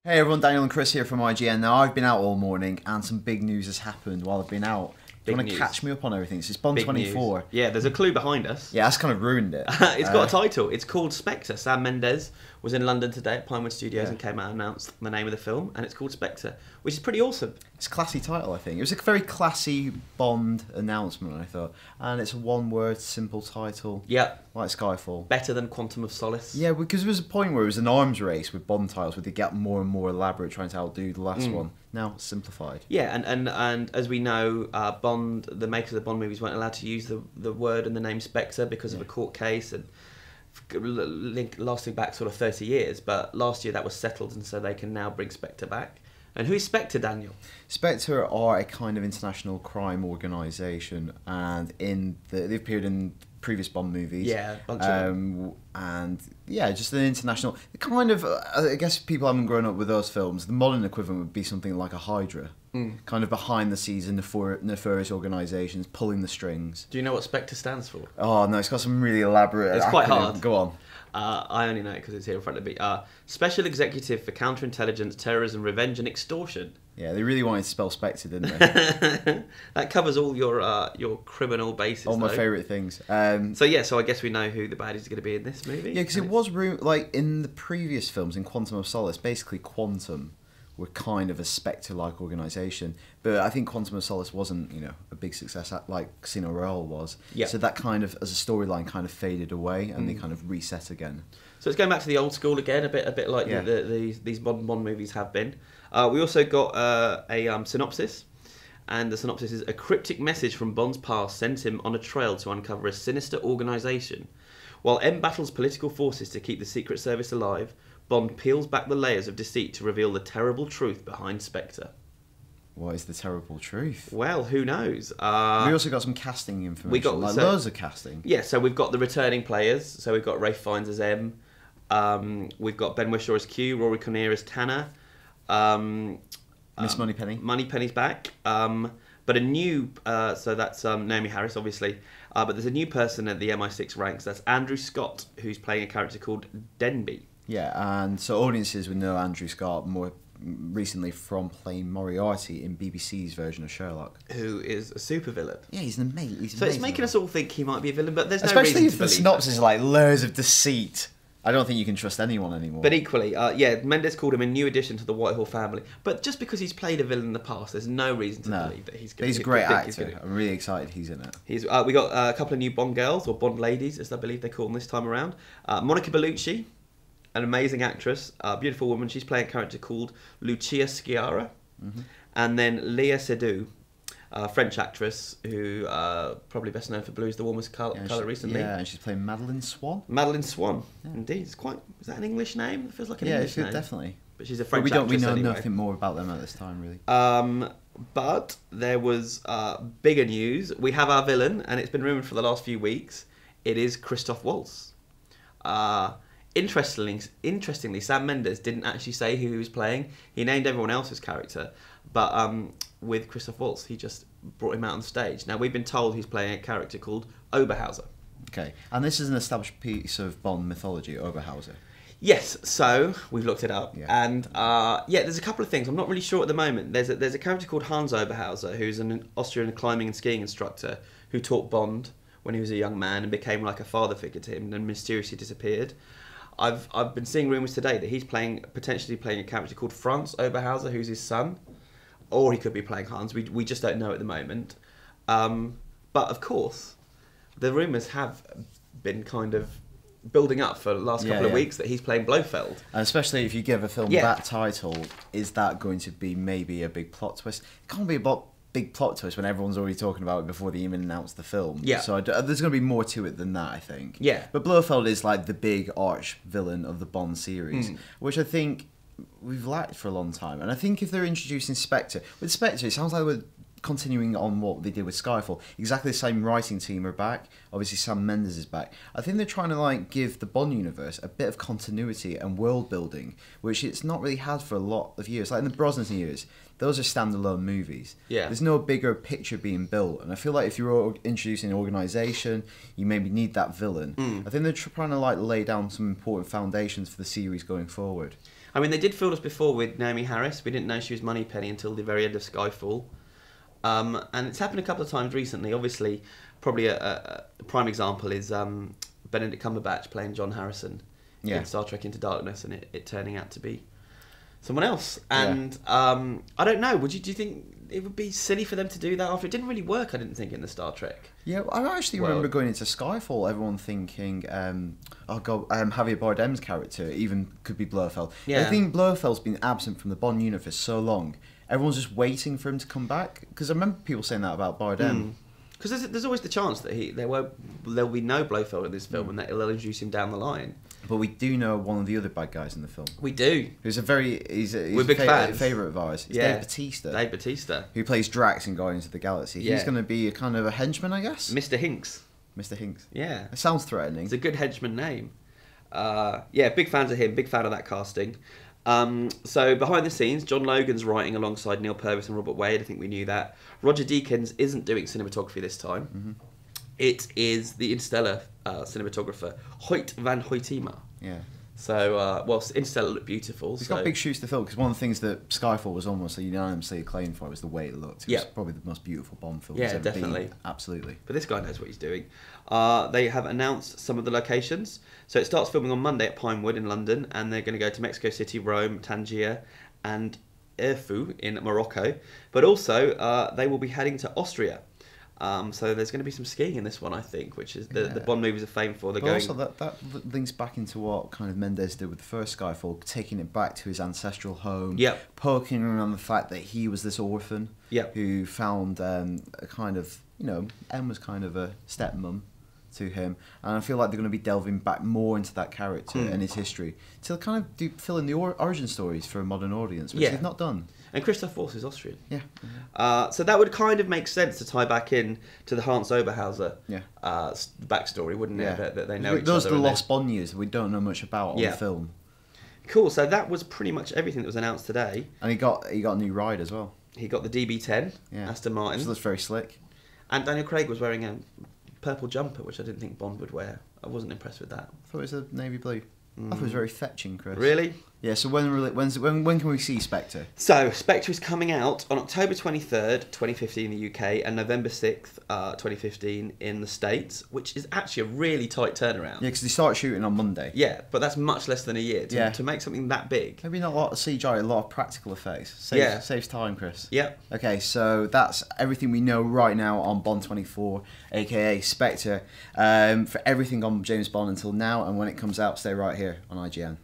Hey everyone, Daniel and Chris here from IGN. Now, I've been out all morning and some big news has happened while I've been out. Do you want to catch me up on everything? It's Bond 24. News. Yeah, there's a clue behind us. Yeah, that's kind of ruined it. It's got a title. It's called Spectre. Sam Mendes was in London today at Pinewood Studios and came out and announced the name of the film, and it's called Spectre, which is pretty awesome. It's a classy title, I think. It was a very classy Bond announcement, I thought. And it's a one-word, simple title. Yeah. Like Skyfall. Better than Quantum of Solace. Yeah, because there was a point where it was an arms race with Bond titles where they get more and more elaborate, trying to outdo the last one. Now it's simplified. Yeah, and as we know, Bond, the makers of the Bond movies weren't allowed to use the word and the name Spectre because of a court case and lasting back sort of 30 years. But last year that was settled, and so they can now bring Spectre back. And who's Spectre, Daniel? Spectre are a kind of international crime organisation, and they've appeared in previous Bond movies. Yeah, a bunch of them. And yeah, just an international kind of. I guess people haven't grown up with those films. The modern equivalent would be something like a Hydra, kind of behind the scenes in nefarious organisations, pulling the strings. Do you know what Spectre stands for? Oh no, it's got some really elaborate. It's quite hard. Go on. I only know it because it's here in front of me. Special Executive for Counterintelligence, Terrorism, Revenge and Extortion. Yeah, they really wanted to spell Spectre, didn't they? That covers all your criminal bases. All my favourite things. So I guess we know who the baddies are going to be in this movie. Yeah, because it was like in the previous films, in Quantum of Solace, basically Quantum were kind of a Spectre-like organisation, but I think Quantum of Solace wasn't, a big success like Casino Royale was. Yeah. So that kind of, as a storyline, kind of faded away, and they kind of reset again. So it's going back to the old school again, a bit like these modern Bond movies have been. We also got a synopsis, and the synopsis is: a cryptic message from Bond's past sends him on a trail to uncover a sinister organisation. While M battles political forces to keep the Secret Service alive, Bond peels back the layers of deceit to reveal the terrible truth behind Spectre. What is the terrible truth? Well, who knows? We also got some casting information. We got loads of casting. Yeah, so we've got the returning players. So we've got Ralph Fiennes as M. We've got Ben Whishaw as Q, Rory Kinnear as Tanner. Miss Moneypenny. Moneypenny's back. But a new, so that's Naomi Harris, obviously. But there's a new person at the MI6 ranks. That's Andrew Scott, who's playing a character called Denby. Yeah, and so audiences would know Andrew Scott more recently from playing Moriarty in BBC's version of Sherlock. Who is a supervillain. Yeah, he's an amazing. So it's making us all think he might be a villain, but there's no especially reason if to the believe synopsis is like layers of deceit. I don't think you can trust anyone anymore. But equally, Mendes called him a new addition to the Whitehall family. But just because he's played a villain in the past, there's no reason to believe that he's going to. He's a great actor. I'm really excited he's in it. We got a couple of new Bond girls, or Bond ladies, as I believe they call them this time around. Monica Bellucci, an amazing actress, a beautiful woman. She's playing a character called Lucia Sciarra. And then Léa Seydoux, a French actress who probably best known for Blue's the Warmest Colour recently. Yeah, and she's playing Madeleine Swan. Madeleine Swan, indeed. Is that an English name? It feels like an English name. Yeah, definitely. But she's a French actress we know anyway. nothing more about them at this time, really. But there was bigger news. We have our villain, and it's been rumoured for the last few weeks. It is Christoph Waltz. Interestingly, Sam Mendes didn't actually say who he was playing. He named everyone else's character, but with Christoph Waltz, he just brought him out on stage. Now, we've been told he's playing a character called Oberhauser. Okay, and this is an established piece of Bond mythology, Oberhauser. Yes, so we've looked it up, and there's a couple of things. I'm not really sure at the moment. There's a character called Hans Oberhauser, who's an Austrian climbing and skiing instructor who taught Bond when he was a young man and became like a father figure to him, and then mysteriously disappeared. I've been seeing rumours today that he's potentially playing a character called Franz Oberhauser, who's his son, or he could be playing Hans. We just don't know at the moment. But of course, the rumours have been kind of building up for the last couple of weeks that he's playing Blofeld. And especially if you give a film that title, is that going to be maybe a big plot twist? It can't be a big plot twist when everyone's already talking about it before they even announced the film. Yeah. So there's going to be more to it than that, I think. Yeah. But Blofeld is like the big arch villain of the Bond series, which I think we've lacked for a long time. And I think if they're introducing Spectre, with Spectre, it sounds like we're continuing on what they did with Skyfall. Exactly the same writing team are back. Obviously, Sam Mendes is back. I think they're trying to like give the Bond universe a bit of continuity and world building, which it's not really had for a lot of years. Like in the Brosnan years, those are standalone movies. Yeah. There's no bigger picture being built, and I feel like if you're introducing an organisation, you maybe need that villain. I think they're trying to like lay down some important foundations for the series going forward. I mean, they did fool us before with Naomi Harris. We didn't know she was Moneypenny until the very end of Skyfall. And it's happened a couple of times recently. Obviously, probably a prime example is Benedict Cumberbatch playing John Harrison in Star Trek Into Darkness, and it turning out to be someone else. And I don't know. Do you think it would be silly for them to do that after it didn't really work? I didn't think in the Star Trek. Yeah, I actually remember going into Skyfall, everyone thinking, oh god, Javier Bardem's character even could be Blofeld. Yeah. I think Blofeld's been absent from the Bond universe for so long. Everyone's just waiting for him to come back. Because I remember people saying that about Bardem. Because there's always the chance that there'll be no Blofeld in this film, and that they'll introduce him down the line. But we do know one of the other bad guys in the film. We do. He's we're big fans. Favourite of ours. It's Dave Bautista. Dave Bautista, who plays Drax in Guardians of the Galaxy. He's going to be a kind of a henchman, I guess. Mr. Hinks. Mr. Hinks. Yeah. It sounds threatening. It's a good henchman name. Big fans of him. Big fan of that casting. So behind the scenes, John Logan's writing alongside Neil Purvis and Robert Wade. I think we knew that. Roger Deakins isn't doing cinematography this time. It is the Interstellar cinematographer Hoyt van Hoytema. Yeah. So, Interstellar looked beautiful. He's got big shoes to fill, because one of the things that Skyfall was almost unanimously acclaimed for was the way it looked. It was probably the most beautiful Bond film ever definitely. Been. Absolutely. But this guy knows what he's doing. They have announced some of the locations. So it starts filming on Monday at Pinewood in London, and they're going to go to Mexico City, Rome, Tangier, and Erfu in Morocco. But also, they will be heading to Austria. So there's going to be some skiing in this one, I think, which is the Bond movies are famed for. Also, that links back into what kind of Mendes did with the first Skyfall, taking it back to his ancestral home, poking around the fact that he was this orphan who found a kind of, M was kind of a stepmom to him, and I feel like they're going to be delving back more into that character and his history to kind of fill in the origin stories for a modern audience, which they've not done. And Christoph Waltz is Austrian. Yeah. So that would kind of make sense to tie back in to the Hans Oberhauser backstory, wouldn't it? That they know each other. Those are the lost Bond years that we don't know much about on the film. Cool. So that was pretty much everything that was announced today. And he got a new ride as well. He got the DB10, Aston Martin. Which looks very slick. And Daniel Craig was wearing a purple jumper, which I didn't think Bond would wear. I wasn't impressed with that. I thought it was a navy blue. I thought it was very fetching, Chris. Really? Yeah, so when can we see Spectre? So, Spectre is coming out on October 23rd, 2015 in the UK, and November 6th, 2015 in the States, which is actually a really tight turnaround. Yeah, because they start shooting on Monday. Yeah, but that's much less than a year to make something that big. Maybe not a lot of CGI, a lot of practical effects. Saves time, Chris. Yep. Okay, so that's everything we know right now on Bond 24, aka Spectre. For everything on James Bond until now, and when it comes out, stay right here on IGN.